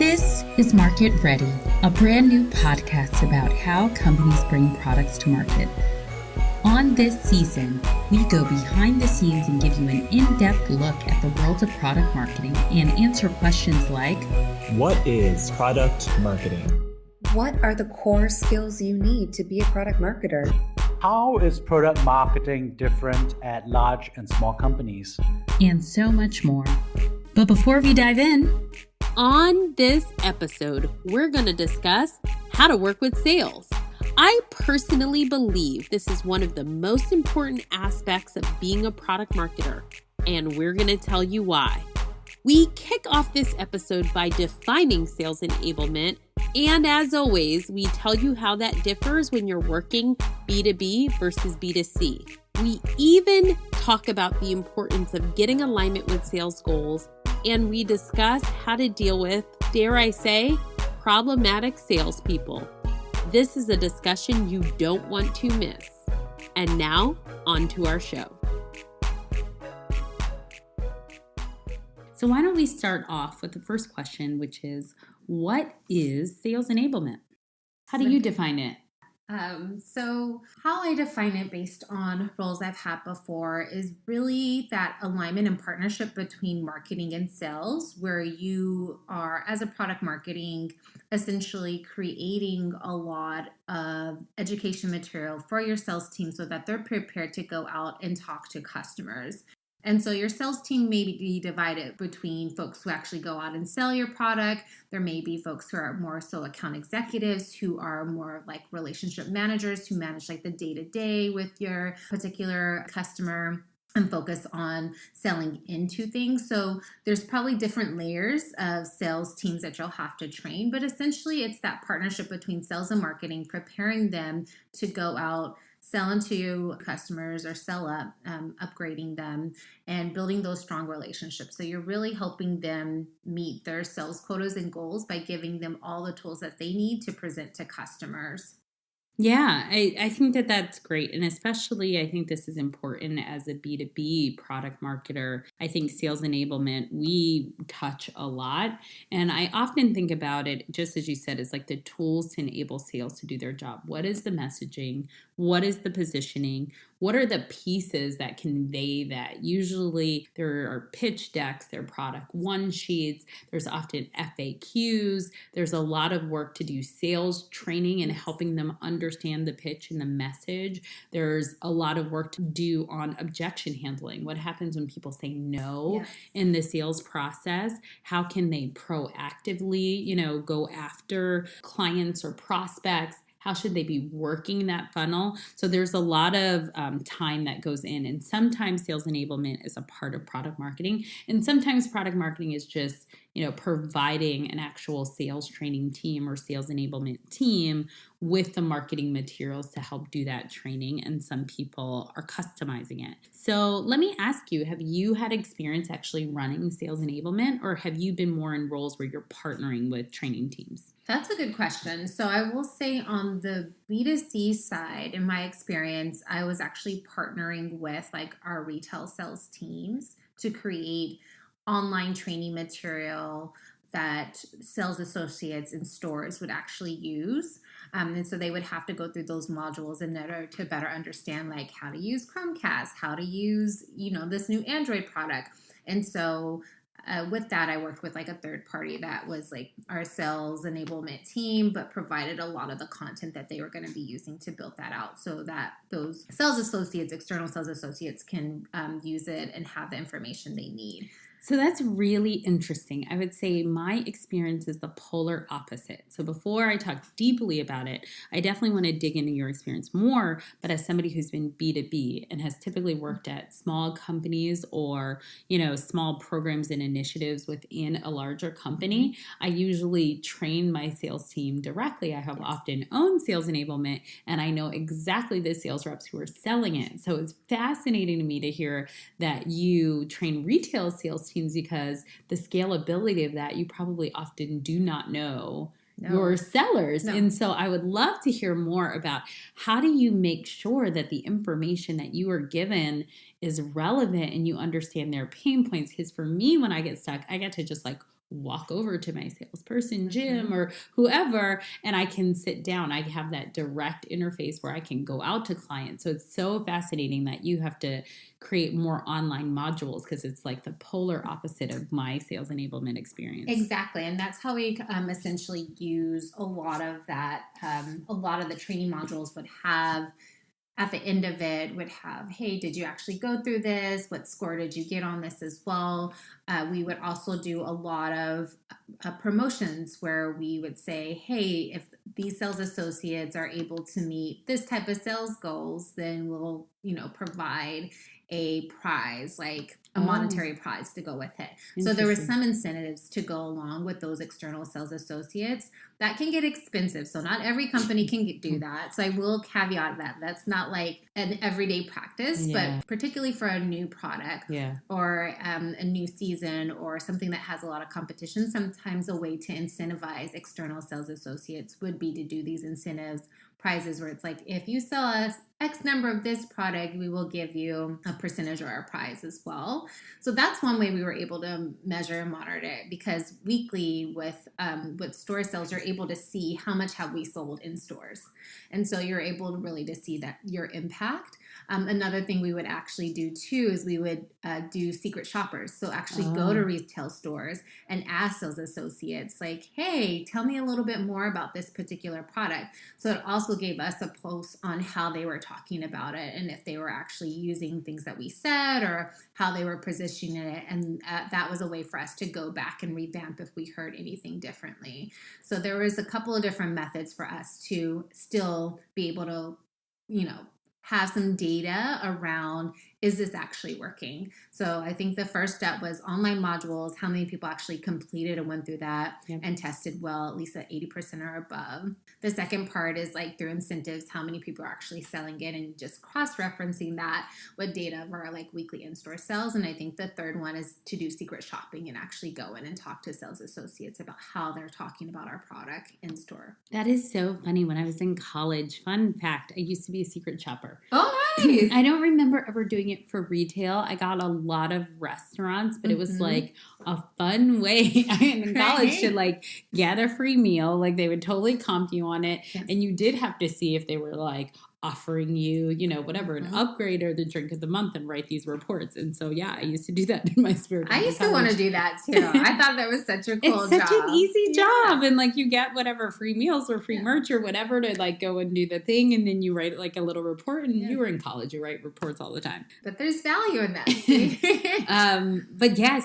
This is Market Ready, a brand new podcast about how companies bring products to market. On this season, we go behind the scenes and give you an in-depth look at the world of product marketing and answer questions like, what is product marketing? What are the core skills you need to be a product marketer? How is product marketing different at large and small companies? And so much more. But before we dive in, on this episode, we're going to discuss how to work with sales. I personally believe this is one of the most important aspects of being a product marketer, and we're going to tell you why. We kick off this episode by defining sales enablement, and as always, we tell you how that differs when you're working B2B versus B2C. We even talk about the importance of getting alignment with sales goals, and we discuss how to deal with, dare I say, problematic salespeople. This is a discussion you don't want to miss. And now, on to our show. So why don't we start off with the first question, which is, what is sales enablement? How do you define it? So how I define it based on roles I've had before is really that alignment and partnership between marketing and sales, where you are, as a product marketing, essentially creating a lot of education material for your sales team so that they're prepared to go out and talk to customers. And so your sales team may be divided between folks who actually go out and sell your product. There may be folks who are more so account executives, who are more like relationship managers, who manage like the day-to-day with your particular customer and focus on selling into things. So there's probably different layers of sales teams that you'll have to train, but essentially it's that partnership between sales and marketing, preparing them to go out, sell into customers or sell up, upgrading them, and building those strong relationships. So you're really helping them meet their sales quotas and goals by giving them all the tools that they need to present to customers. Yeah, I think that that's great. And especially, I think this is important as a B2B product marketer. I think sales enablement, we touch a lot. And I often think about it, just as you said, is like the tools to enable sales to do their job. What is the messaging? What is the positioning? What are the pieces that convey that? Usually there are pitch decks, there are product one sheets, there's often FAQs, there's a lot of work to do sales training and helping them understand the pitch and the message. There's a lot of work to do on objection handling. What happens when people say no in the sales process? How can they proactively, go after clients or prospects? How should they be working that funnel? So there's a lot of time that goes in. And sometimes sales enablement is a part of product marketing. And sometimes product marketing is just, providing an actual sales training team or sales enablement team with the marketing materials to help do that training. And some people are customizing it. So let me ask you, have you had experience actually running sales enablement, or have you been more in roles where you're partnering with training teams? That's a good question. So I will say on the B2C side, in my experience, I was actually partnering with like our retail sales teams to create online training material that sales associates in stores would actually use. And so they would have to go through those modules in order to better understand like how to use Chromecast, how to use, this new Android product. And so with that, I worked with like a third party that was like our sales enablement team, but provided a lot of the content that they were going to be using to build that out so that those sales associates, external sales associates can use it and have the information they need. So that's really interesting. I would say my experience is the polar opposite. So before I talk deeply about it, I definitely want to dig into your experience more. But as somebody who's been B2B and has typically worked at small companies or, small programs and initiatives within a larger company, I usually train my sales team directly. I have often owned sales enablement, and I know exactly the sales reps who are selling it. So it's fascinating to me to hear that you train retail sales teams, because the scalability of that, you probably often do not know your sellers. No. And so I would love to hear more about how do you make sure that the information that you are given is relevant and you understand their pain points. Because for me, when I get stuck, I get to just like walk over to my salesperson, Jim, or whoever, and I can sit down. I have that direct interface where I can go out to clients. So it's so fascinating that you have to create more online modules because it's like the polar opposite of my sales enablement experience. Exactly. And that's how we essentially use a lot of that. A lot of the training modules would have at the end of it would have, hey, did you actually go through this? What score did you get on this as well? We would also do a lot of promotions where we would say, hey, if these sales associates are able to meet this type of sales goals, then we'll, provide a prize, like a monetary prize to go with it. So there were some incentives to go along with those external sales associates. That can get expensive. So not every company can do that. So I will caveat that. That's not like an everyday practice, but particularly for a new product or a new season or something that has a lot of competition, sometimes a way to incentivize external sales associates would be to do these incentives prizes where it's like, if you sell us X number of this product, we will give you a percentage or a prize as well. So that's one way we were able to measure and monitor it, because weekly with store sales, you're able to see how much have we sold in stores. And so you're able to really to see that your impact. Another thing we would actually do too is we would do secret shoppers. So actually go to retail stores and ask sales associates like, hey, tell me a little bit more about this particular product. So it also gave us a pulse on how they were talking about it and if they were actually using things that we said or how they were positioning it. And that was a way for us to go back and revamp if we heard anything differently. So there was a couple of different methods for us to still be able to, have some data around, is this actually working? So I think the first step was online modules, how many people actually completed and went through that and tested well, at least at 80% or above. The second part is like through incentives, how many people are actually selling it and just cross-referencing that with data of our like weekly in-store sales. And I think the third one is to do secret shopping and actually go in and talk to sales associates about how they're talking about our product in store. That is so funny. When I was in college, fun fact, I used to be a secret shopper. Oh, nice. I don't remember ever doing it for retail. I got a lot of restaurants, but it was like a fun way in college to like get a free meal. Like they would totally comp you on it. Yes. And you did have to see if they were like offering you, whatever, an upgrade or the drink of the month and write these reports. And so, I used to do that in my spare time. I used to want to do that too. I thought that was such a cool job. It's such an easy job. And like you get whatever free meals or free merch or whatever to like go and do the thing. And then you write like a little report and you were in college, you write reports all the time. But there's value in that.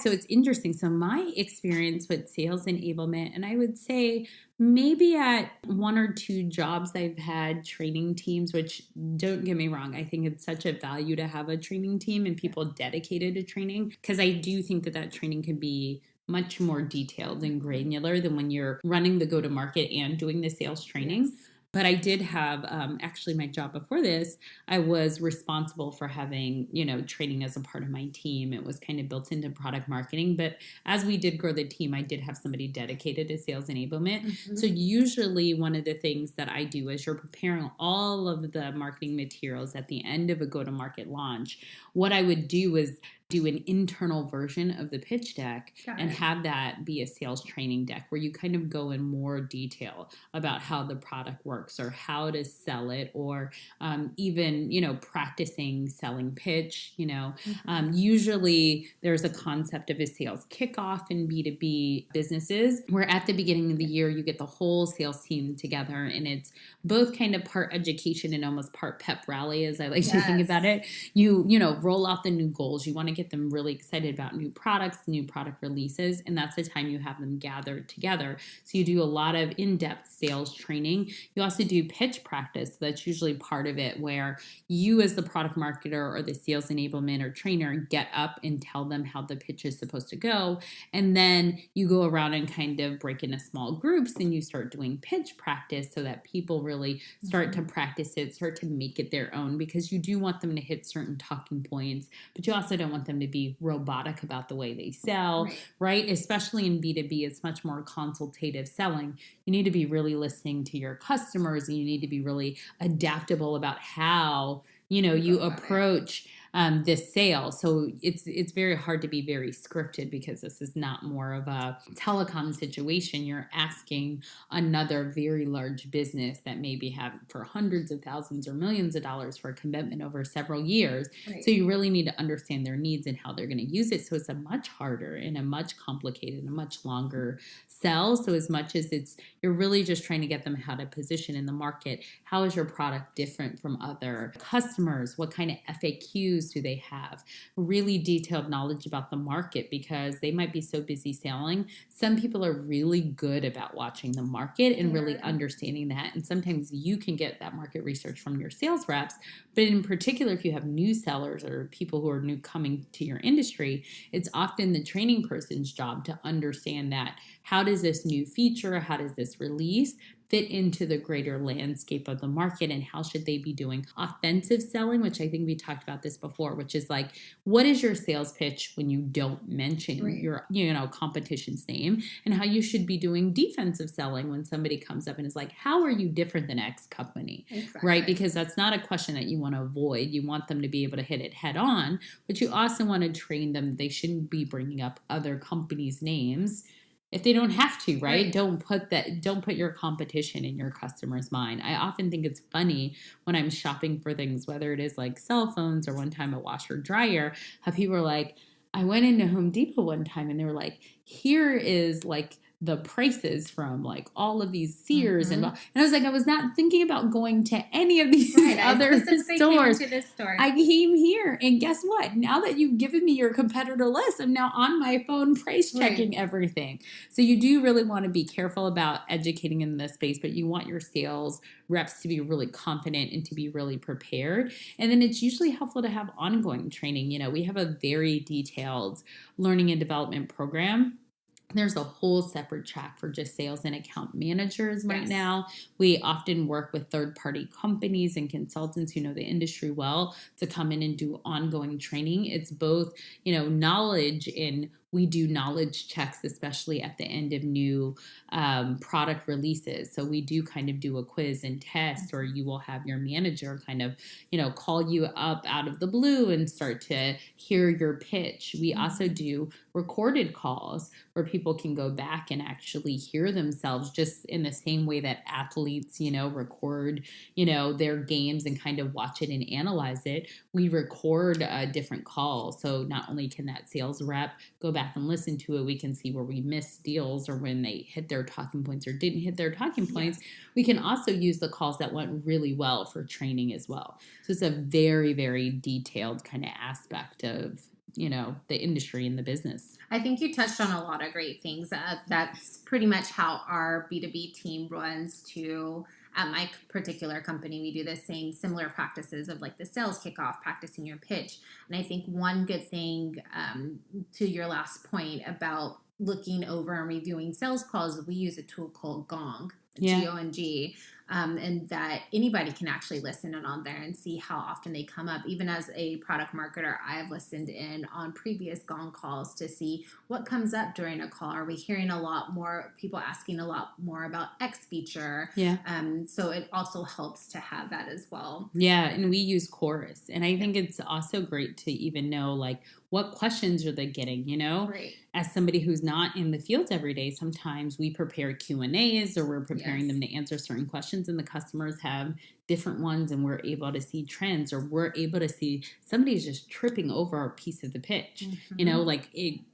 So it's interesting. So my experience with sales enablement, and I would say maybe at one or two jobs I've had training teams, which don't get me wrong, I think it's such a value to have a training team and people dedicated to training, because I do think that training can be much more detailed and granular than when you're running the go-to-market and doing the sales training. Yes. But I did have, actually my job before this, I was responsible for having, training as a part of my team. It was kind of built into product marketing. But as we did grow the team, I did have somebody dedicated to sales enablement. Mm-hmm. So usually one of the things that I do is you're preparing all of the marketing materials at the end of a go-to-market launch. What I would do is do an internal version of the pitch deck and have that be a sales training deck where you kind of go in more detail about how the product works or how to sell it, or even, practicing selling pitch, usually there's a concept of a sales kickoff in B2B businesses where at the beginning of the year, you get the whole sales team together and it's both kind of part education and almost part pep rally, as I like to think about it. You roll out the new goals. You want to get them really excited about new products, new product releases, and that's the time you have them gathered together. So you do a lot of in-depth sales training. You also do pitch practice. That's usually part of it, where you as the product marketer or the sales enablement or trainer get up and tell them how the pitch is supposed to go. And then you go around and kind of break into small groups and you start doing pitch practice so that people really start to practice it, start to make it their own, because you do want them to hit certain talking points, but you also don't want them to be robotic about the way they sell, right? Especially in B2B, it's much more consultative selling. You need to be really listening to your customers and you need to be really adaptable about how, you approach this sale. So it's very hard to be very scripted because this is not more of a telecom situation. You're asking another very large business that maybe have for hundreds of thousands or millions of dollars for a commitment over several years. Right. So you really need to understand their needs and how they're going to use it. So it's a much harder and a much complicated, a much longer sell. So as much as you're really just trying to get them how to position in the market. How is your product different from other customers? What kind of FAQs do they have? Really detailed knowledge about the market, because they might be so busy selling. Some people are really good about watching the market and really understanding that. And sometimes you can get that market research from your sales reps. But in particular, if you have new sellers or people who are new coming to your industry, it's often the training person's job to understand that. How does this new feature, how does this release fit into the greater landscape of the market, and how should they be doing offensive selling, which I think we talked about this before, which is like, what is your sales pitch when you don't mention your competition's name, and how you should be doing defensive selling when somebody comes up and is like, how are you different than X company? Right? Because that's not a question that you want to avoid. You want them to be able to hit it head on, but you also want to train them. They shouldn't be bringing up other companies' names if they don't have to, right? Don't put your competition in your customer's mind. I often think it's funny when I'm shopping for things, whether it is like cell phones or one time a washer dryer, how people are like, I went into Home Depot one time and they were like, here is like the prices from like all of these Sears and I was like, I was not thinking about going to any of these other stores. I came here, and guess what? Now that you've given me your competitor list, I'm now on my phone price checking everything. So you do really want to be careful about educating in this space, but you want your sales reps to be really confident and to be really prepared. And then it's usually helpful to have ongoing training. You know, we have a very detailed learning and development program. There's a whole separate track for just sales and account managers right now. We often work with third-party companies and consultants who know the industry well to come in and do ongoing training. It's both, knowledge in. We do knowledge checks, especially at the end of new product releases. So we do kind of do a quiz and test, or you will have your manager kind of, call you up out of the blue and start to hear your pitch. We also do recorded calls where people can go back and actually hear themselves, just in the same way that athletes, record, their games and kind of watch it and analyze it. We record different calls. So not only can that sales rep go back and listen to it, we can see where we missed deals or when they hit their talking points or didn't hit their talking points. We can also use the calls that went really well for training as well. So it's a very, very detailed kind of aspect of, the industry and the business. I think you touched on a lot of great things. That's pretty much how our B2B team runs too. At my particular company, we do the similar practices of like the sales kickoff, practicing your pitch. And I think one good thing to your last point about looking over and reviewing sales calls, we use a tool called Gong, G-O-N-G, and that anybody can actually listen in on there and see how often they come up. Even as a product marketer, I have listened in on previous Gong calls to see what comes up during a call. Are we hearing a lot more people asking a lot more about X feature? So it also helps to have that as well. Yeah, and we use Chorus. And I think it's also great to even know like what questions are they getting, As somebody who's not in the field every day, sometimes we prepare Q&As or we're preparing them to answer certain questions, and the customers have different ones, and we're able to see trends, or we're able to see somebody's just tripping over a piece of the pitch.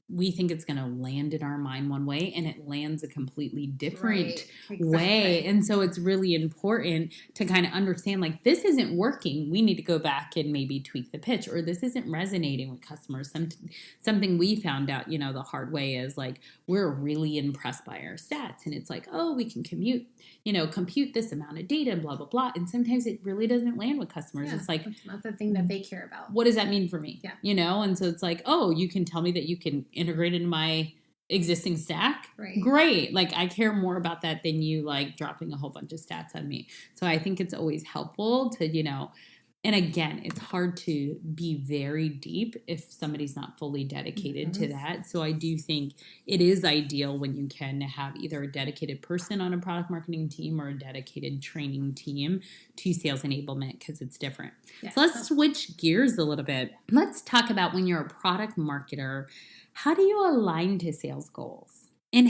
We think it's going to land in our mind one way, and it lands a completely different way. And so it's really important to kind of understand, like, this isn't working. We need to go back and maybe tweak the pitch, or this isn't resonating with customers. Something we found out, the hard way is like, we're really impressed by our stats, and it's like, oh, we can compute this amount of data and blah, blah, blah. And sometimes it really doesn't land with customers. It's like, it's not the thing that they care about. What does that mean for me? And so it's like, oh, you can tell me that you can integrate into my existing stack. Great. Like, I care more about that than you like dropping a whole bunch of stats on me. So I think it's always helpful to, And again, it's hard to be very deep if somebody's not fully dedicated to that. So I do think it is ideal when you can have either a dedicated person on a product marketing team or a dedicated training team to sales enablement, because it's different. Yes. So let's switch gears a little bit. Let's talk about when you're a product marketer, how do you align to sales goals? And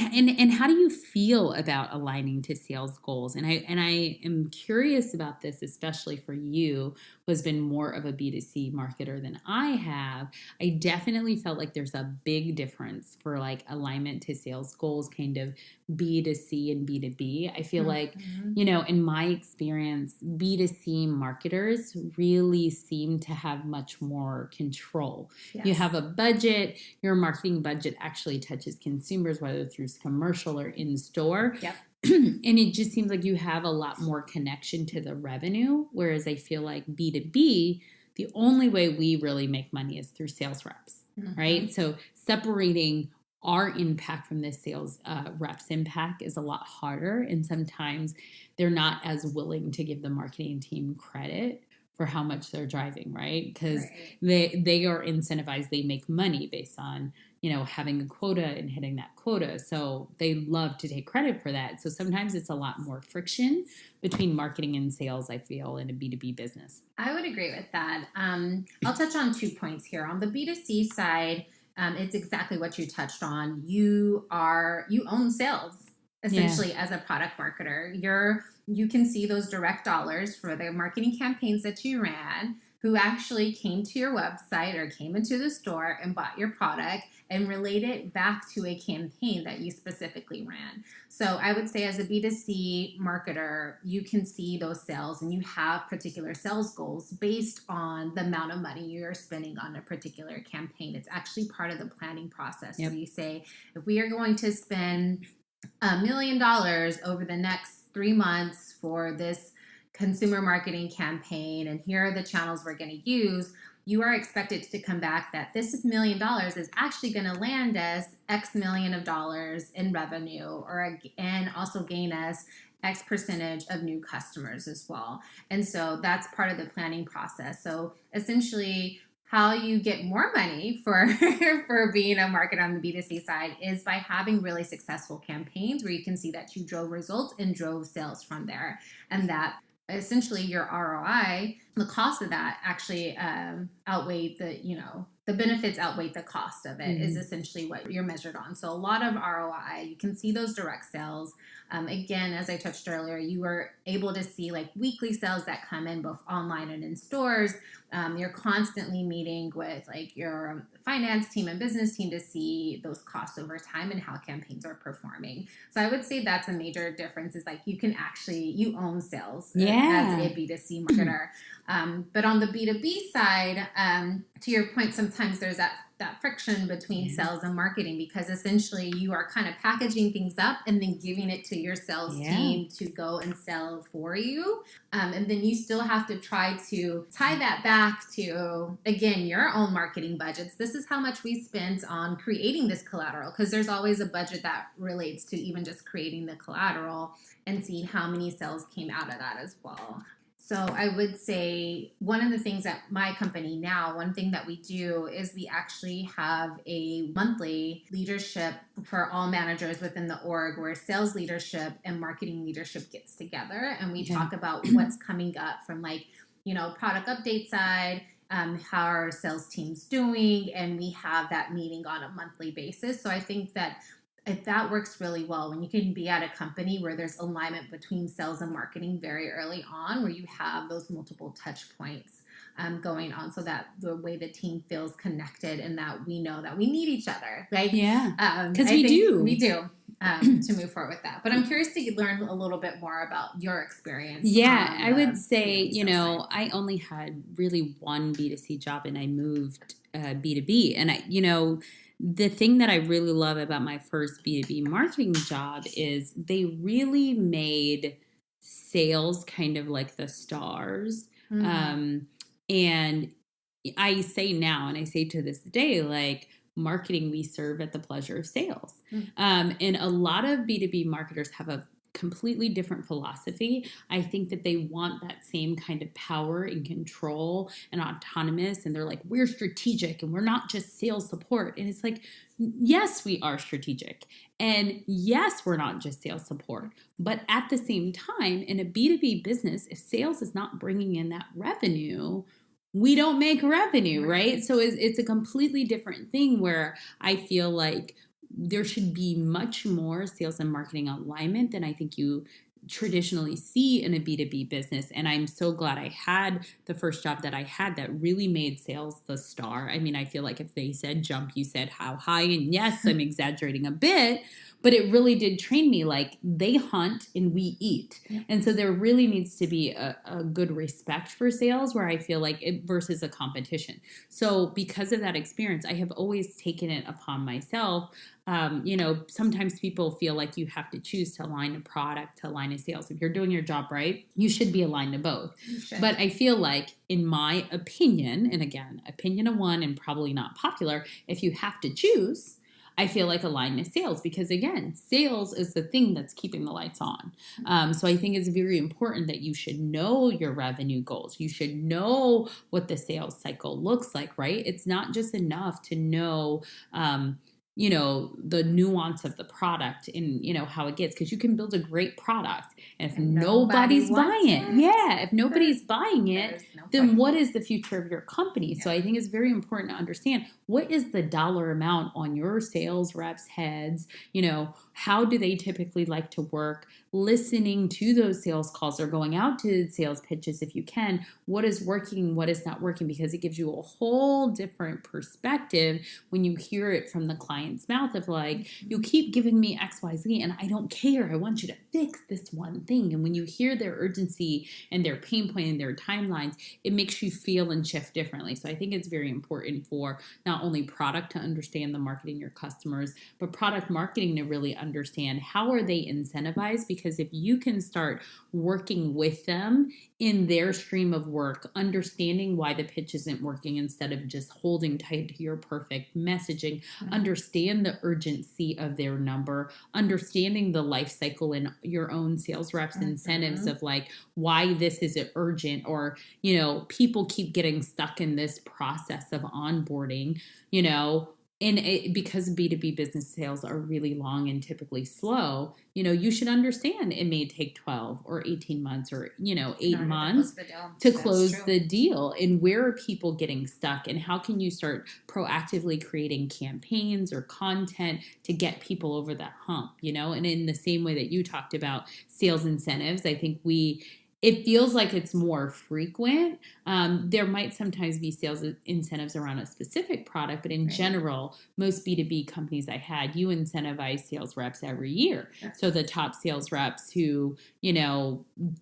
how do you feel about aligning to sales goals? And I am curious about this, especially for you, who has been more of a B2C marketer than I have. I definitely felt like there's a big difference for like alignment to sales goals, kind of B2C and B2B. I feel like, in my experience, B2C marketers really seem to have much more control. Yes. You have a budget, your marketing budget actually touches consumers, whether through commercial or in store. Yep. And it just seems like you have a lot more connection to the revenue. Whereas I feel like B2B, the only way we really make money is through sales reps, right? So separating our impact from the sales reps impact is a lot harder. And sometimes they're not as willing to give the marketing team credit for how much they're driving, right? Because they are incentivized. They make money based on, having a quota and hitting that quota. So they love to take credit for that. So sometimes it's a lot more friction between marketing and sales, I feel, in a B2B business. I would agree with that. I'll touch on 2 points here. On the B2C side, it's exactly what you touched on. You own sales, essentially, as a product marketer. You can see those direct dollars for the marketing campaigns that you ran, who actually came to your website or came into the store and bought your product and relate it back to a campaign that you specifically ran. So I would say as a B2C marketer, you can see those sales and you have particular sales goals based on the amount of money you're spending on a particular campaign. It's actually part of the planning process. Yep. So you say, if we are going to spend $1 million over the next 3 months for this consumer marketing campaign, and here are the channels we're going to use, you are expected to come back that this $1 million is actually going to land us X million of dollars in revenue, and also gain us X percentage of new customers as well. And so that's part of the planning process. So essentially, how you get more money for being a marketer on the B2C side is by having really successful campaigns where you can see that you drove results and drove sales from there, and that essentially your ROI, the cost of that actually outweighed the benefits outweigh the cost of it is essentially what you're measured on. So a lot of ROI, you can see those direct sales. Again, as I touched earlier, you were able to see like weekly sales that come in both online and in stores. You're constantly meeting with like your finance team and business team to see those costs over time and how campaigns are performing. So I would say that's a major difference, is like you own sales as a B2C marketer. But on the B2B side, to your point, sometimes there's that friction between sales and marketing, because essentially you are kind of packaging things up and then giving it to your sales team to go and sell for you. And then you still have to try to tie that back to, again, your own marketing budgets. This is how much we spent on creating this collateral, because there's always a budget that relates to even just creating the collateral and seeing how many sales came out of that as well. So I would say one of the things at my company now, one thing that we do is we actually have a monthly leadership for all managers within the org, where sales leadership and marketing leadership gets together, and we talk about what's coming up from product update side, how our sales team's doing, and we have that meeting on a monthly basis. So I think that if that works really well, when you can be at a company where there's alignment between sales and marketing very early on, where you have those multiple touch points going on, so that the way the team feels connected and that we know that we need each other, right? Yeah, because we do to move forward with that. But I'm curious to learn a little bit more about your experience. Yeah, I would say, I only had really one B2C job, and I moved B2B. And the thing that I really love about my first B2B marketing job is they really made sales kind of like the stars. And I say now, and I say to this day, like, marketing, we serve at the pleasure of sales. And a lot of B2B marketers have a completely different philosophy. I think that they want that same kind of power and control and autonomous. And they're like, we're strategic and we're not just sales support. And it's like, yes, we are strategic. And yes, we're not just sales support. But at the same time, in a B2B business, if sales is not bringing in that revenue, we don't make revenue, right? So it's a completely different thing where I feel like there should be much more sales and marketing alignment than I think you traditionally see in a B2B business. And I'm so glad I had the first job that I had that really made sales the star. I mean, I feel like if they said jump, you said how high. And yes, I'm exaggerating a bit, but it really did train me like they hunt and we eat. And so there really needs to be a good respect for sales where I feel like it versus a competition. So because of that experience, I have always taken it upon myself. Sometimes people feel like you have to choose to align a product, to align a sales. If you're doing your job right, you should be aligned to both. But I feel like, in my opinion, and again, opinion of one and probably not popular, if you have to choose, I feel like align to sales because, again, sales is the thing that's keeping the lights on. So I think it's very important that you should know your revenue goals. You should know what the sales cycle looks like, right? It's not just enough to know the nuance of the product and, how it gets, because you can build a great product. And if nobody's buying it, if nobody's buying it, then what is the future of your company? So I think it's very important to understand what is the dollar amount on your sales reps' heads, how do they typically like to work, listening to those sales calls or going out to sales pitches if you can, what is working, what is not working, because it gives you a whole different perspective when you hear it from the client's mouth of like, you keep giving me XYZ and I don't care. I want you to fix this one thing. And when you hear their urgency and their pain point and their timelines, it makes you feel and shift differently. So I think it's very important for not only product to understand the marketing your customers, but product marketing to really understand how are they incentivized, because if you can start working with them in their stream of work, understanding why the pitch isn't working instead of just holding tight to your perfect messaging, understand the urgency of their number, understanding the life cycle and your own sales reps incentives of like why this is urgent, or, people keep getting stuck in this process of onboarding, because B2B business sales are really long and typically slow, you should understand it may take 12 or 18 months or, 8 months to close the deal. And where are people getting stuck, and how can you start proactively creating campaigns or content to get people over that hump, and in the same way that you talked about sales incentives, I think it feels like it's more frequent. There might sometimes be sales incentives around a specific product, but in general, most B2B companies I had, you incentivize sales reps every year. Yes. So the top sales reps who,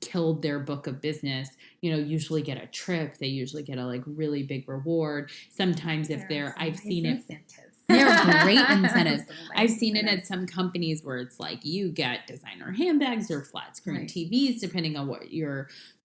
killed their book of business, usually get a trip. They usually get a really big reward. Sometimes if I've seen it. They're great incentives. I've seen it at some companies where it's like you get designer handbags or flat screen TVs, depending on what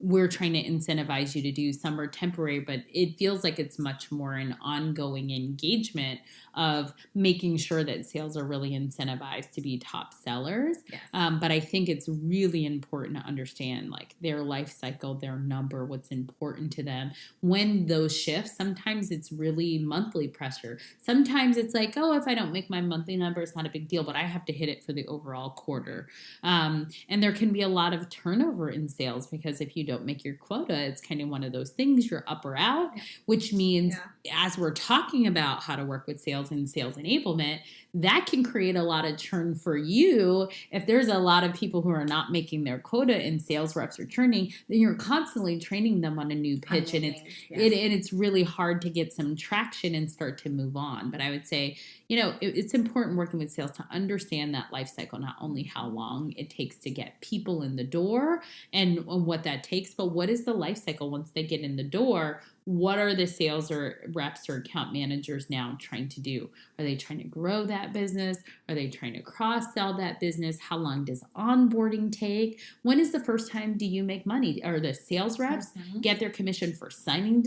we're trying to incentivize you to do. Some are temporary, but it feels like it's much more an ongoing engagement of making sure that sales are really incentivized to be top sellers. Yes. But I think it's really important to understand their life cycle, their number, what's important to them. When those shifts, sometimes it's really monthly pressure. Sometimes it's like, oh, if I don't make my monthly number, it's not a big deal, but I have to hit it for the overall quarter. And there can be a lot of turnover in sales because if you don't make your quota, it's kind of one of those things, you're up or out, which means as we're talking about how to work with sales and sales enablement, that can create a lot of churn for you. If there's a lot of people who are not making their quota and sales reps are churning, then you're constantly training them on a new pitch, and it's really hard to get some traction and start to move on. But I would say, it's important working with sales to understand that life cycle, not only how long it takes to get people in the door and what that takes, but what is the life cycle once they get in the door? What are the sales or reps or account managers now trying to do? Are they trying to grow that business? Are they trying to cross-sell that business? How long does onboarding take? When is the first time do you make money? Are the sales reps get their commission for signing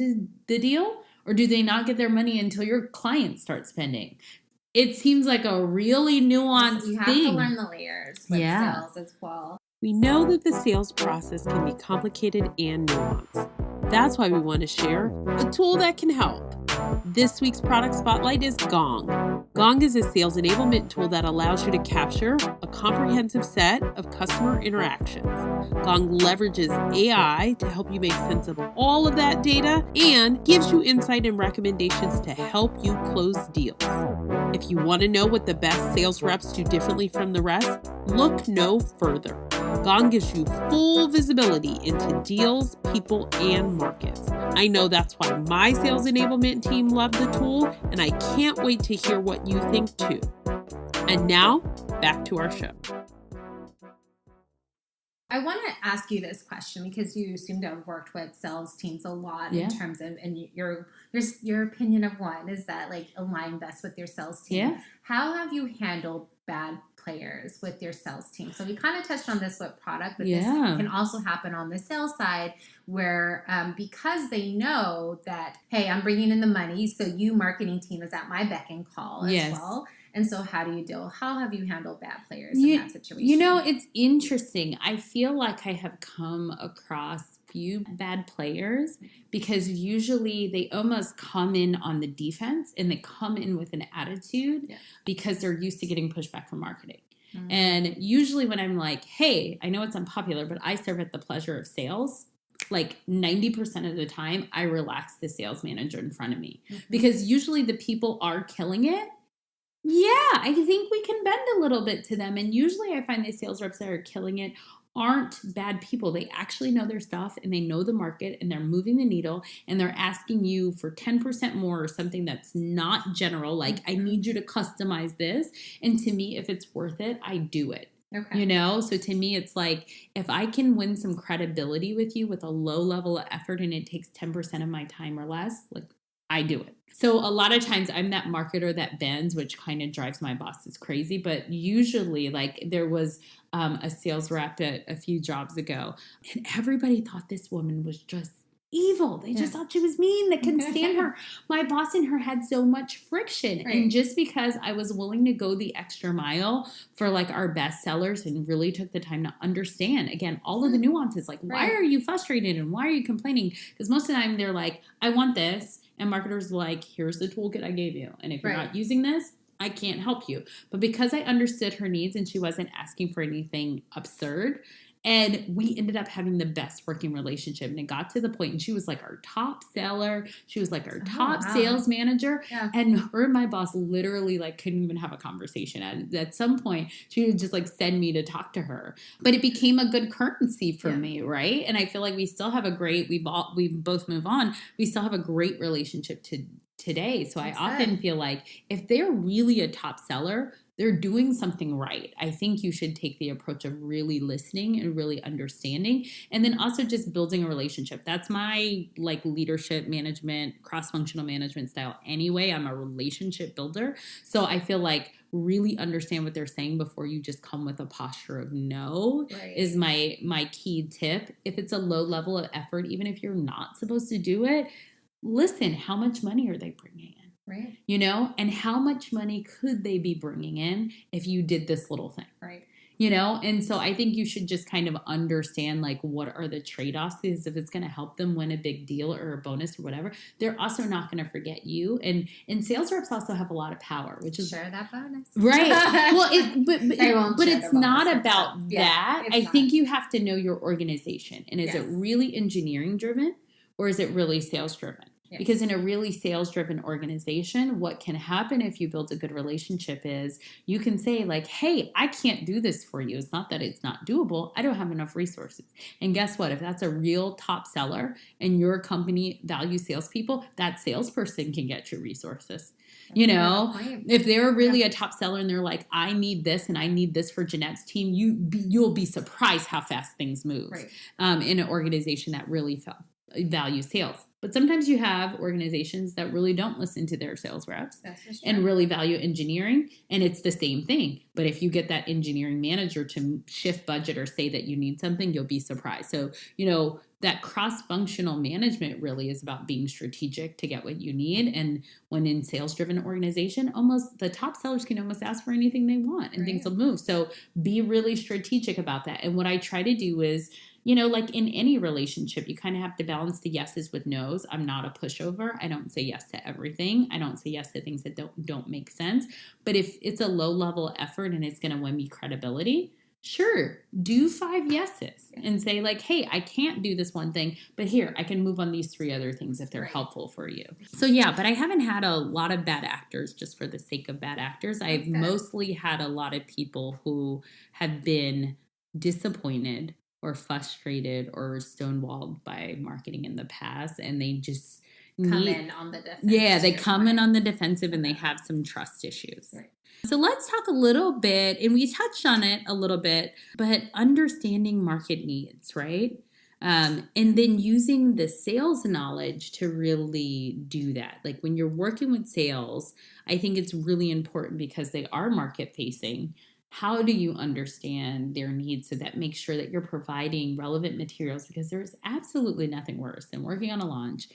the deal? Or do they not get their money until your client starts spending? It seems like a really nuanced thing. You have to learn the layers with sales as well. We know that the sales process can be complicated and nuanced. That's why we want to share a tool that can help. This week's product spotlight is Gong. Gong is a sales enablement tool that allows you to capture a comprehensive set of customer interactions. Gong leverages AI to help you make sense of all of that data and gives you insight and recommendations to help you close deals. If you want to know what the best sales reps do differently from the rest, look no further. Gong gives you full visibility into deals, people, and markets. I know that's why my sales enablement team loved the tool, and I can't wait to hear what you think too. And now, back to our show. I want to ask you this question because you seem to have worked with sales teams a lot in terms of, and your opinion of one is that like align best with your sales team. Yeah. How have you handled bad players with your sales team? So we kind of touched on this with product, but this can also happen on the sales side where because they know that, hey, I'm bringing in the money, so you marketing team is at my beck and call as well. And so how have you handled bad players in that situation? You know, it's interesting. I feel like I have come across few bad players because usually they almost come in on the defense and they come in with an attitude because they're used to getting pushback from marketing. Mm-hmm. And usually when I'm like, hey, I know it's unpopular, but I serve at the pleasure of sales. Like 90% of the time, I relax the sales manager in front of me because usually the people are killing it. Yeah, I think we can bend a little bit to them. And usually I find the sales reps that are killing it aren't bad people. They actually know their stuff and they know the market and they're moving the needle and they're asking you for 10% more or something that's not general. Like, I need you to customize this. And to me, if it's worth it, I do it. Okay. You know, so to me, it's like if I can win some credibility with you with a low level of effort and it takes 10% of my time or less, like I do it. So a lot of times I'm that marketer that bends, which kind of drives my bosses crazy. But usually, like there was a sales rep at a few jobs ago, and everybody thought this woman was just evil. They just thought she was mean. They couldn't stand her. My boss and her had so much friction. Right. And just because I was willing to go the extra mile for like our best sellers and really took the time to understand, again, all of the nuances, like why are you frustrated and why are you complaining? Because most of the time they're like, I want this. And marketers like, here's the toolkit I gave you. And if you're not using this, I can't help you. But because I understood her needs and she wasn't asking for anything absurd, and we ended up having the best working relationship. And it got to the point, and she was like our top seller. She was like our top sales manager. Yeah. And her and my boss literally like couldn't even have a conversation. At some point, she would just like send me to talk to her. But it became a good currency for me, right? And I feel like we still have a great, we both move on. We still have a great relationship today. So I often feel like if they're really a top seller, they're doing something right. I think you should take the approach of really listening and really understanding, and then also just building a relationship. That's my like leadership management, cross-functional management style anyway. I'm a relationship builder. So I feel like really understand what they're saying before you just come with a posture of no is my key tip. If it's a low level of effort, even if you're not supposed to do it, listen, how much money are they bringing in? Right. You know, and how much money could they be bringing in if you did this little thing? Right. You know, and so I think you should just kind of understand like what are the trade-offs, because if it's going to help them win a big deal or a bonus or whatever, they're also not going to forget you. And sales reps also have a lot of power, which is share that bonus. Right. Well, but it's not about that. I think you have to know your organization. And is it really engineering driven or is it really sales driven? Yes. Because in a really sales-driven organization, what can happen if you build a good relationship is you can say like, hey, I can't do this for you. It's not that it's not doable. I don't have enough resources. And guess what? If that's a real top seller and your company values salespeople, that salesperson can get you resources. You know, if they're really a top seller and they're like, I need this and I need this for Jeanette's team, you'll be surprised how fast things move in an organization that really value sales. But sometimes you have organizations that really don't listen to their sales reps That's for sure. and really value engineering, and it's the same thing. But if you get that engineering manager to shift budget or say that you need something, you'll be surprised. So, that cross-functional management really is about being strategic to get what you need. And when in sales-driven organization, almost the top sellers can almost ask for anything they want and things will move. So be really strategic about that. And what I try to do is, like in any relationship, you kind of have to balance the yeses with nos. I'm not a pushover. I don't say yes to everything. I don't say yes to things that don't make sense. But if it's a low-level effort and it's going to win me credibility, sure, do 5 yeses and say like, hey, I can't do this one thing, but here, I can move on these 3 other things if they're helpful for you. So yeah, but I haven't had a lot of bad actors just for the sake of bad actors. I've mostly had a lot of people who have been disappointed or frustrated or stonewalled by marketing in the past, and they just come in on the defensive. Yeah, they come in on the defensive and they have some trust issues. Right. So let's talk a little bit, and we touched on it a little bit, but understanding market needs, right? And then using the sales knowledge to really do that. Like when you're working with sales, I think it's really important because they are market facing. How do you understand their needs so that makes sure that you're providing relevant materials? Because there's absolutely nothing worse than working on a launch,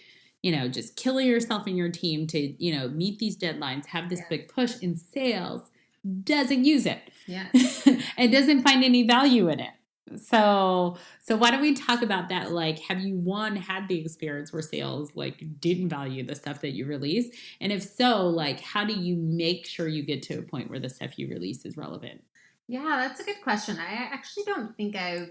just killing yourself and your team to, meet these deadlines, have this big push, in sales doesn't use it. Yeah. It doesn't find any value in it. So why don't we talk about that? Like, have you had the experience where sales didn't value the stuff that you release? And if so, how do you make sure you get to a point where the stuff you release is relevant? Yeah, that's a good question. I actually don't think I've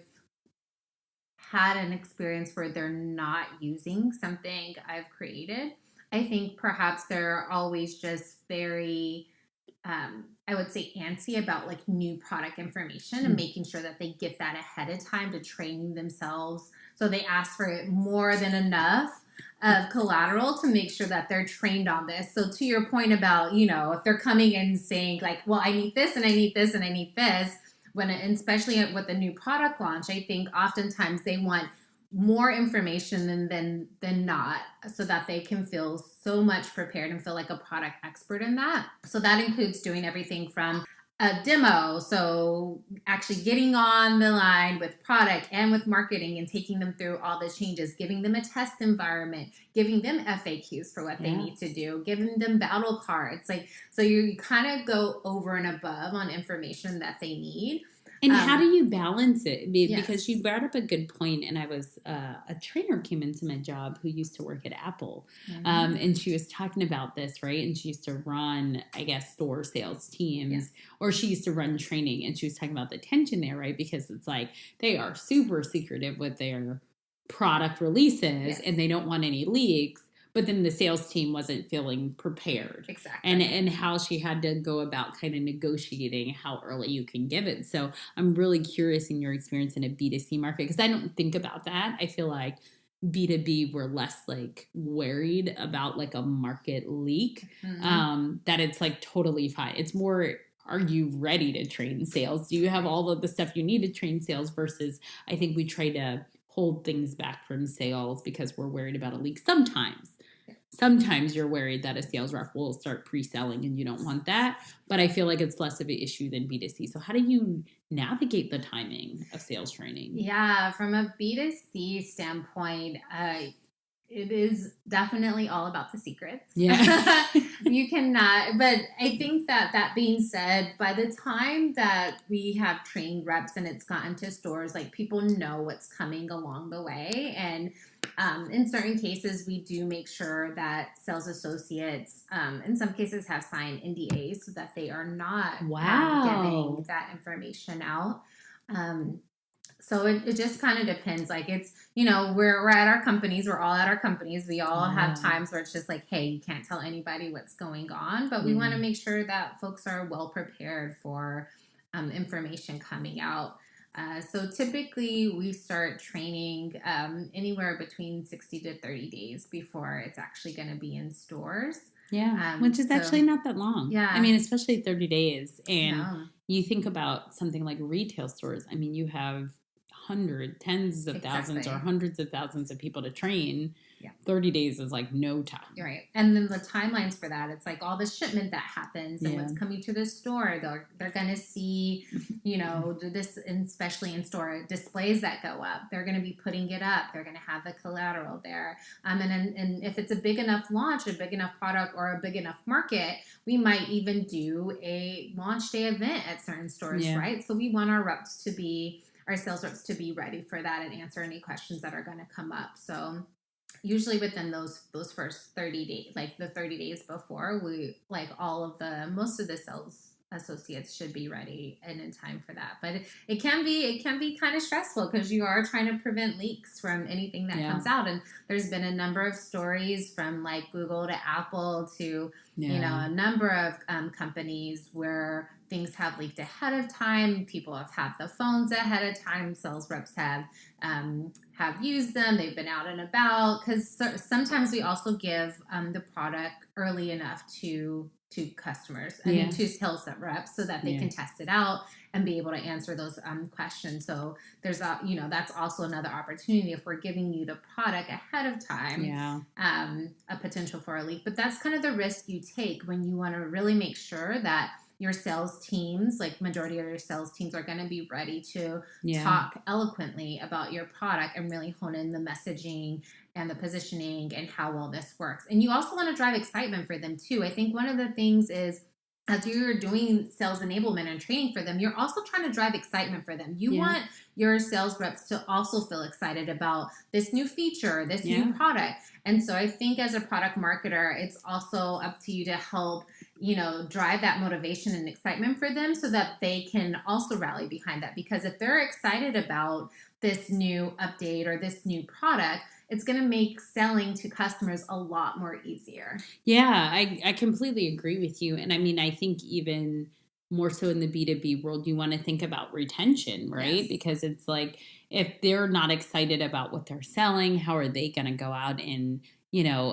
had an experience where they're not using something I've created. I think perhaps they're always just very, I would say, antsy about new product information and making sure that they get that ahead of time to train themselves. So they ask for it more than enough of collateral to make sure that they're trained on this. So to your point about, if they're coming in saying well, I need this and I need this and I need this, especially with a new product launch, I think oftentimes they want more information than not, so that they can feel so much prepared and feel like a product expert in that. So that includes doing everything from a demo, so actually getting on the line with product and with marketing and taking them through all the changes, giving them a test environment, giving them FAQs for what they need to do, giving them battle cards. So you kind of go over and above on information that they need. And how do you balance it? Because you brought up a good point, and I was a trainer came into my job who used to work at Apple, and she was talking about this, right? And she used to run, I guess, store sales teams, or she used to run training, and she was talking about the tension there, right? Because it's they are super secretive with their product releases, and they don't want any leaks. But then the sales team wasn't feeling prepared. Exactly. And how she had to go about kind of negotiating how early you can give it. So I'm really curious in your experience in a B2C market, because I don't think about that. I feel like B2B, we're less worried about a market leak, that it's totally fine. It's more, are you ready to train sales? Do you have all of the stuff you need to train sales? Versus I think we try to hold things back from sales because we're worried about a leak. Sometimes you're worried that a sales rep will start pre-selling and you don't want that. But I feel like it's less of an issue than B2C. So how do you navigate the timing of sales training? Yeah, from a B2C standpoint, it is definitely all about the secrets. Yeah. You cannot, but I think that being said, by the time that we have trained reps and it's gotten to stores, people know what's coming along the way. And in certain cases, we do make sure that sales associates, in some cases, have signed NDAs so that they are not giving that information out. So it just kind of depends. It's, we're at our companies. We're all at our companies. We all have times where it's just hey, you can't tell anybody what's going on. But we want to make sure that folks are well prepared for information coming out. So typically we start training anywhere between 60 to 30 days before it's actually going to be in stores. Yeah, which is actually not that long. Yeah. I mean, especially 30 days. And you think about something like retail stores. I mean, you have tens of thousands or hundreds of thousands of people to train, Yeah. 30 days is like no time. Right. And then the timelines for that, it's like all the shipment that happens and Yeah. what's coming to the store. They're going to see, this, especially in store displays that go up. They're going to be putting it up. They're going to have the collateral there. And if it's a big enough launch, a big enough product, or a big enough market, we might even do a launch day event at certain stores, Yeah. right? So we want our sales reps to be ready for that and answer any questions that are going to come up. So usually within those first 30 days, like the 30 days before, most of the sales associates should be ready and in time for that. But it can be kind of stressful because you are trying to prevent leaks from anything that comes out. And there's been a number of stories from like Google to Apple to a number of companies where things have leaked ahead of time. People have had the phones ahead of time. Sales reps have used them. They've been out and about, because sometimes we also give the product early enough to customers and to sales reps so that they can test it out and be able to answer those questions. So there's that's also another opportunity if we're giving you the product ahead of time, a potential for a leak. But that's kind of the risk you take when you want to really make sure that your sales teams, like majority of your sales teams, are going to be ready to talk eloquently about your product and really hone in the messaging and the positioning and how well this works. And you also want to drive excitement for them too. I think one of the things is, as you're doing sales enablement and training for them, you're also trying to drive excitement for them. You want your sales reps to also feel excited about this new feature, this new product. And so I think as a product marketer, it's also up to you to help drive that motivation and excitement for them so that they can also rally behind that. Because if they're excited about this new update or this new product, it's going to make selling to customers a lot more easier. Yeah, I completely agree with you. And I mean, I think even more so in the B2B world, you want to think about retention, right? Yes. Because it's like, if they're not excited about what they're selling, how are they going to go out and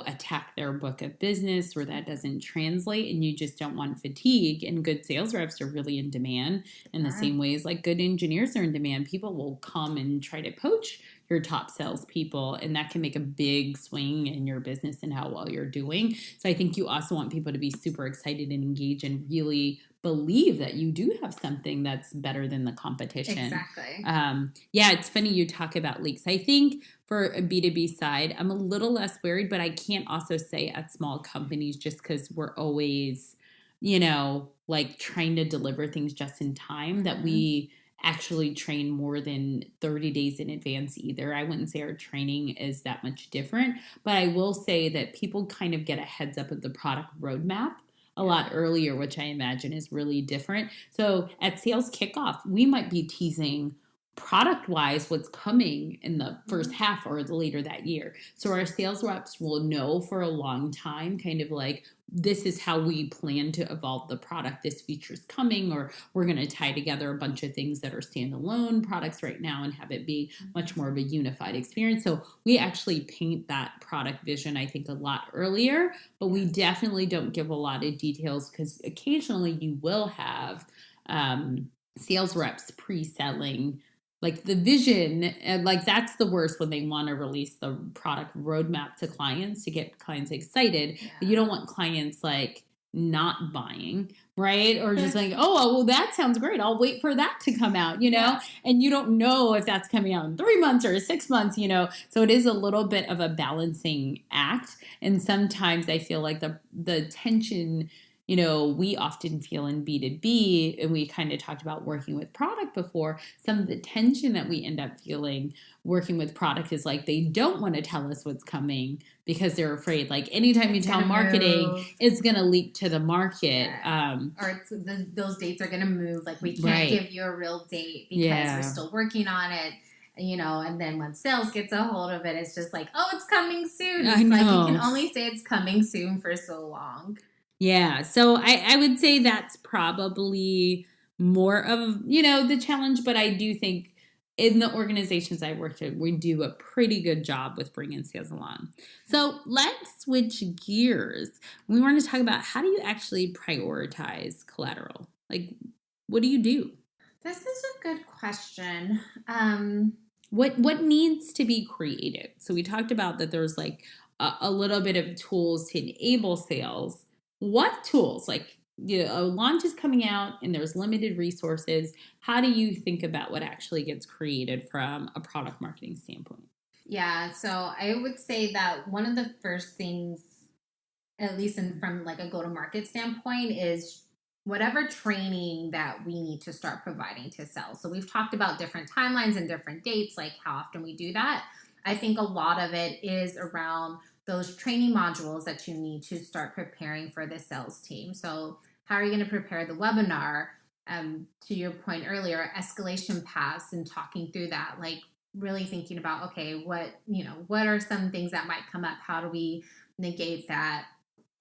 attack their book of business where that doesn't translate? And you just don't want fatigue. And good sales reps are really in demand in the same ways like good engineers are in demand. People will come and try to poach your top salespeople, and that can make a big swing in your business and how well you're doing. So I think you also want people to be super excited and engaged and really believe that you do have something that's better than the competition. Exactly. It's funny you talk about leaks. I think for a B2B side, I'm a little less worried, but I can't also say at small companies just because we're always, like trying to deliver things just in time that we actually train more than 30 days in advance either. I wouldn't say our training is that much different, but I will say that people kind of get a heads up of the product roadmap a lot earlier, which I imagine is really different. So at sales kickoff, we might be teasing product-wise what's coming in the first half or later that year. So our sales reps will know for a long time, kind of like, this is how we plan to evolve the product. This feature's coming, or we're going to tie together a bunch of things that are standalone products right now and have it be much more of a unified experience. So we actually paint that product vision, I think, a lot earlier, but we definitely don't give a lot of details because occasionally you will have sales reps pre-selling like the vision, and like that's the worst when they want to release the product roadmap to clients to get clients excited. But you don't want clients like not buying, right? Or just like, oh, well, that sounds great. I'll wait for that to come out, and you don't know if that's coming out in 3 months or 6 months, So it is a little bit of a balancing act. And sometimes I feel like the tension, we often feel in B2B, and we kind of talked about working with product before, some of the tension that we end up feeling working with product is like they don't want to tell us what's coming because they're afraid. Like anytime you tell marketing, it's going to leak to the market. Or those dates are going to move. Like we can't give you a real date because we're still working on it. And then when sales gets a hold of it, it's just like, oh, it's coming soon. It's like you can only say it's coming soon for so long. Yeah. So I would say that's probably more of, the challenge. But I do think in the organizations I worked in, we do a pretty good job with bringing sales along. So let's switch gears. We want to talk about, how do you actually prioritize collateral? Like, what do you do? This is a good question. what needs to be created. So we talked about that there's like a little bit of tools to enable sales. What tools? Like, a launch is coming out and there's limited resources. How do you think about what actually gets created from a product marketing standpoint? Yeah, so I would say that one of the first things, at least from like a go-to-market standpoint, is whatever training that we need to start providing to sales. So we've talked about different timelines and different dates, like how often we do that. I think a lot of it is around those training modules that you need to start preparing for the sales team. So how are you going to prepare the webinar? To your point earlier, escalation paths and talking through that, like really thinking about, okay, what are some things that might come up? How do we negate that?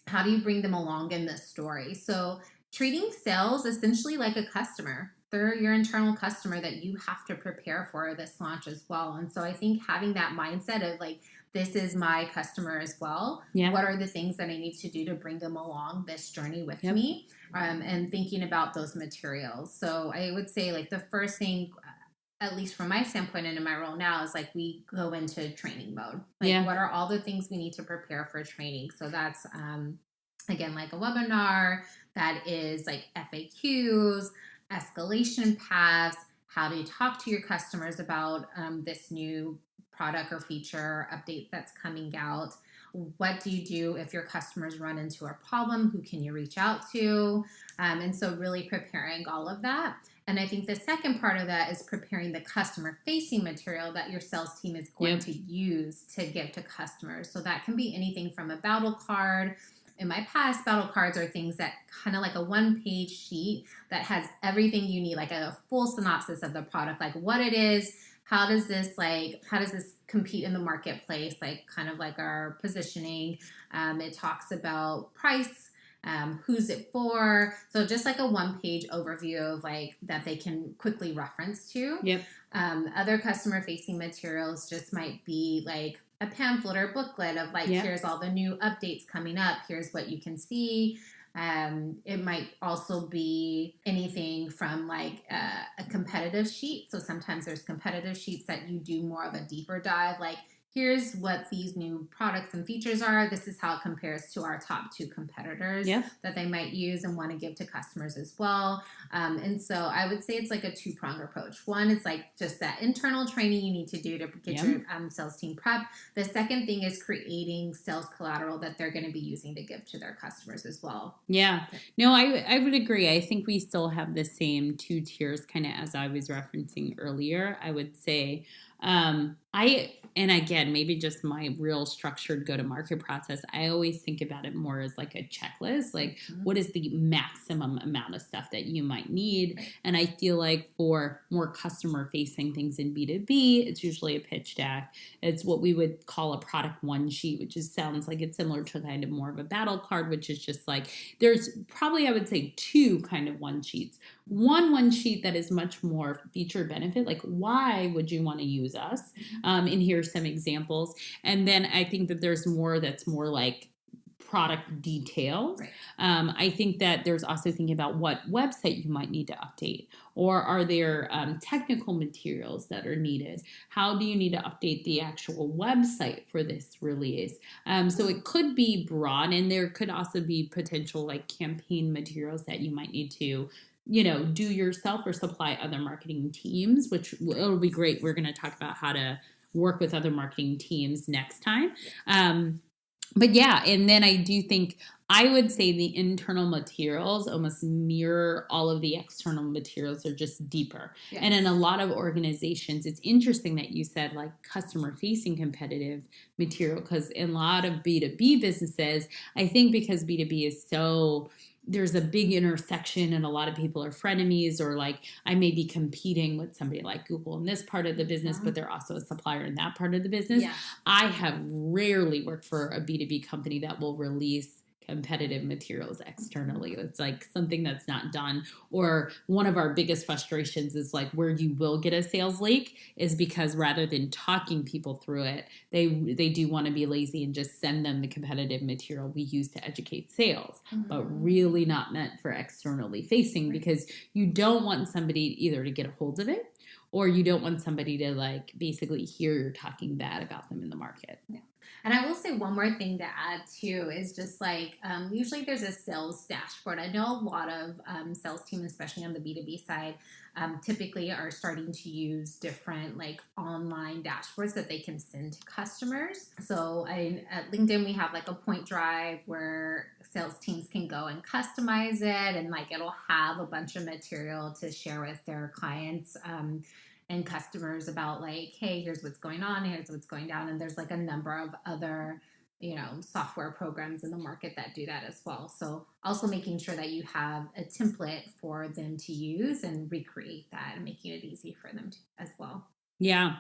How do you bring them along in this story? So treating sales essentially like a customer. They're your internal customer that you have to prepare for this launch as well. And so I think having that mindset of like, this is my customer as well. Yeah. What are the things that I need to do to bring them along this journey with me? And thinking about those materials. So I would say like the first thing, at least from my standpoint and in my role now, is like we go into training mode. Like what are all the things we need to prepare for training? So that's again like a webinar, that is like FAQs, escalation paths, how do you talk to your customers about this new product or feature update that's coming out. What do you do if your customers run into a problem? Who can you reach out to? And so really preparing all of that. And I think the second part of that is preparing the customer-facing material that your sales team is going to use to give to customers. So that can be anything from a battle card. In my past, battle cards are things that kind of like a one-page sheet that has everything you need, like a full synopsis of the product, like what it is, how does this compete in the marketplace, like kind of like our positioning. It talks about price, who's it for. So just like a one-page overview of like that they can quickly reference to. Other customer-facing materials just might be like a pamphlet or booklet of like, here's all the new updates coming up. Here's what you can see. It might also be anything from like a competitive sheet. So sometimes there's competitive sheets that you do more of a deeper dive, like here's what these new products and features are. This is how it compares to our top 2 competitors that they might use and want to give to customers as well. And so I would say it's like a 2-pronged approach. One is like just that internal training you need to do to get your sales team prep. The second thing is creating sales collateral that they're going to be using to give to their customers as well. Yeah. No, I would agree. I think we still have the same 2 tiers, kind of as I was referencing earlier. I would say and again, maybe just my real structured go-to-market process, I always think about it more as like a checklist, like what is the maximum amount of stuff that you might need? And I feel like for more customer-facing things in B2B, it's usually a pitch deck. It's what we would call a product one sheet, which sounds like it's similar to kind of more of a battle card, which is just like, there's probably, I would say 2 kind of one sheets. One sheet that is much more feature benefit, like why would you want to use us? And here's some examples. And then I think that there's more that's more like product details. I think that there's also thinking about what website you might need to update, or are there technical materials that are needed? How do you need to update the actual website for this release? So it could be broad, and there could also be potential like campaign materials that you might need to do yourself or supply other marketing teams, which it'll be great. We're going to talk about how to work with other marketing teams next time. But yeah, and then I do think I would say the internal materials almost mirror all of the external materials. Are just deeper. And in a lot of organizations, it's interesting that you said like customer facing competitive material, because in a lot of B2B businesses, I think because B2B is so, there's a big intersection and a lot of people are frenemies, or like I may be competing with somebody like Google in this part of the business, but they're also a supplier in that part of the business. I have rarely worked for a B2B company that will release competitive materials externally. It's like something that's not done. Or one of our biggest frustrations is like where you will get a sales leak is because rather than talking people through it, they do want to be lazy and just send them the competitive material we use to educate sales, but really not meant for externally facing, because you don't want somebody either to get a hold of it or you don't want somebody to like basically hear you're talking bad about them in the market. Yeah. And I will say one more thing to add too is just like usually there's a sales dashboard. I know a lot of sales teams, especially on the B2B side, typically are starting to use different like online dashboards that they can send to customers. So at LinkedIn, we have like a point drive where sales teams can go and customize it, and like it'll have a bunch of material to share with their clients. And customers about like, hey, here's what's going on, here's what's going down. And there's like a number of other, software programs in the market that do that as well. So also making sure that you have a template for them to use and recreate that and making it easy for them to, as well. Yeah.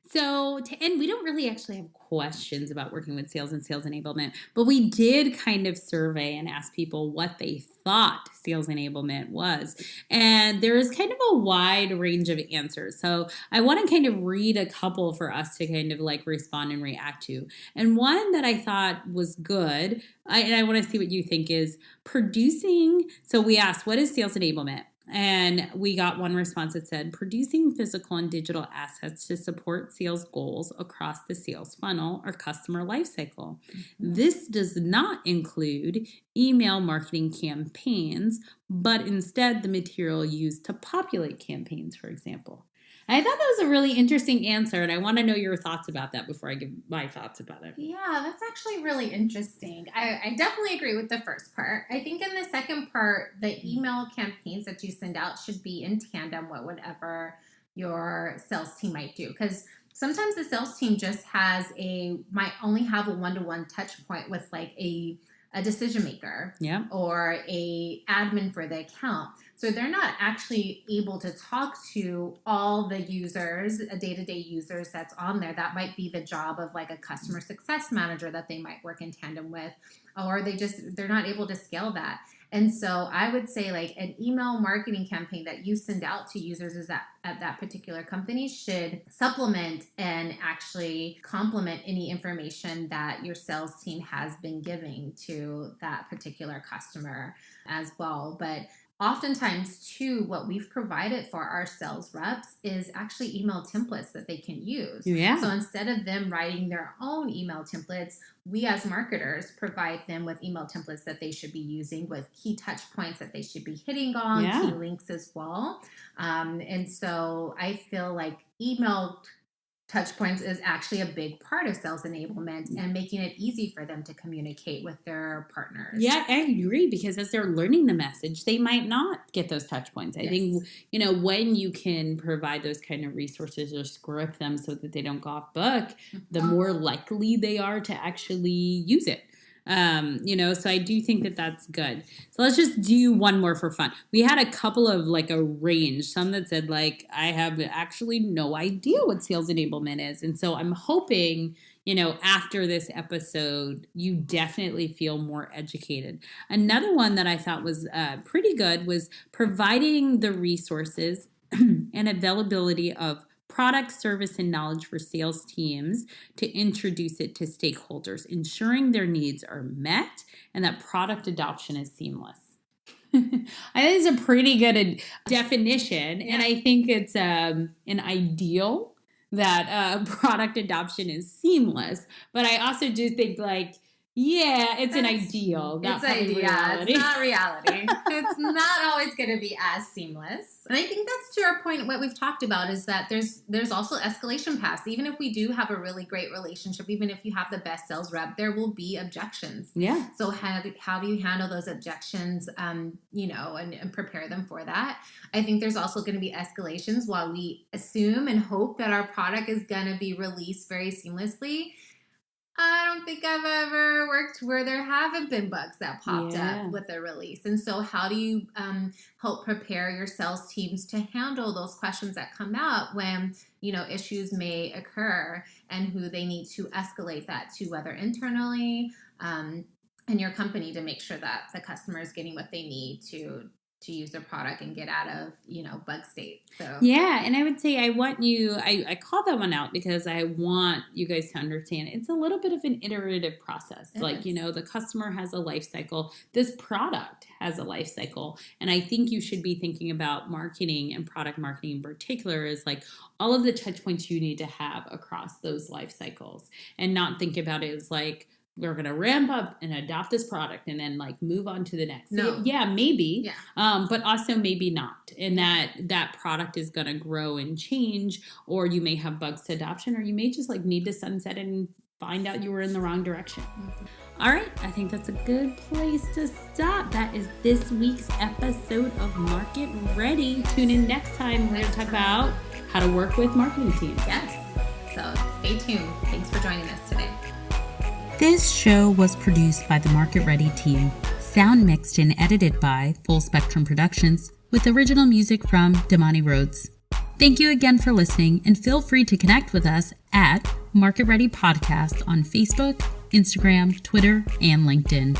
So to end, we don't really actually have questions about working with sales and sales enablement, but we did kind of survey and ask people what they thought sales enablement was. And there is kind of a wide range of answers. So I want to kind of read a couple for us to kind of like respond and react to. And one that I thought was good, and I want to see what you think, is producing. So we asked, what is sales enablement? And we got one response that said, producing physical and digital assets to support sales goals across the sales funnel or customer lifecycle. This does not include email marketing campaigns, but instead the material used to populate campaigns, for example. I thought that was a really interesting answer, and I want to know your thoughts about that before I give my thoughts about it. Yeah, that's actually really interesting. I definitely agree with the first part. I think in the second part, the email campaigns that you send out should be in tandem with whatever your sales team might do. Because sometimes the sales team just might only have a one-to-one touch point with like a decision maker, yeah, or a admin for the account. So they're not actually able to talk to all the users, day-to-day users that's on there. That might be the job of like a customer success manager that they might work in tandem with, or they're not able to scale that. And so I would say like an email marketing campaign that you send out to users at that particular company should supplement and actually complement any information that your sales team has been giving to that particular customer as well. But oftentimes, too, what we've provided for our sales reps is actually email templates that they can use. Yeah. So instead of them writing their own email templates, we as marketers provide them with email templates that they should be using with key touch points that they should be hitting on, Yeah. key links as well. And so I feel like email touch points is actually a big part of sales enablement and making it easy for them to communicate with their partners. Yeah, I agree, because as they're learning the message, they might not get those touch points. I think, when you can provide those kind of resources or script them so that they don't go off book, the more likely they are to actually use it. So I do think that that's good. So let's just do one more for fun. We had a couple of like a range, some that said like, I have actually no idea what sales enablement is. And so I'm hoping, after this episode, you definitely feel more educated. Another one that I thought was pretty good was providing the resources and availability of product, service, and knowledge for sales teams to introduce it to stakeholders, ensuring their needs are met and that product adoption is seamless. I think it's a pretty good definition, and I think it's an ideal that product adoption is seamless. But I also do think it's an ideal. It's not reality. It's not always going to be as seamless. And I think that's to our point. What we've talked about is that there's also escalation paths. Even if we do have a really great relationship, even if you have the best sales rep, there will be objections. Yeah. So how do you handle those objections? And prepare them for that. I think there's also going to be escalations while we assume and hope that our product is going to be released very seamlessly. I don't think I've ever worked where there haven't been bugs that popped up with a release. And so how do you help prepare your sales teams to handle those questions that come out when, issues may occur, and who they need to escalate that to, whether internally in your company, to make sure that the customer is getting what they need to to use a product and get out of, bug state. So yeah, and I would say I call that one out because I want you guys to understand it's a little bit of an iterative process. The customer has a life cycle. This product has a life cycle. And I think you should be thinking about marketing and product marketing in particular as like all of the touch points you need to have across those life cycles, and not think about it as like, we're going to ramp up and adopt this product and then like move on to the next. No. Yeah, maybe. Yeah. But also maybe not. And that product is going to grow and change, or you may have bugs to adoption, or you may just like need to sunset and find out you were in the wrong direction. Mm-hmm. All right. I think that's a good place to stop. That is this week's episode of Market Ready. Tune in next time. We're going to talk about how to work with marketing teams. Yes. So stay tuned. Thanks for joining us today. This show was produced by the Market Ready team, sound mixed and edited by Full Spectrum Productions, with original music from Damani Rhodes. Thank you again for listening, and feel free to connect with us at Market Ready Podcast on Facebook, Instagram, Twitter, and LinkedIn.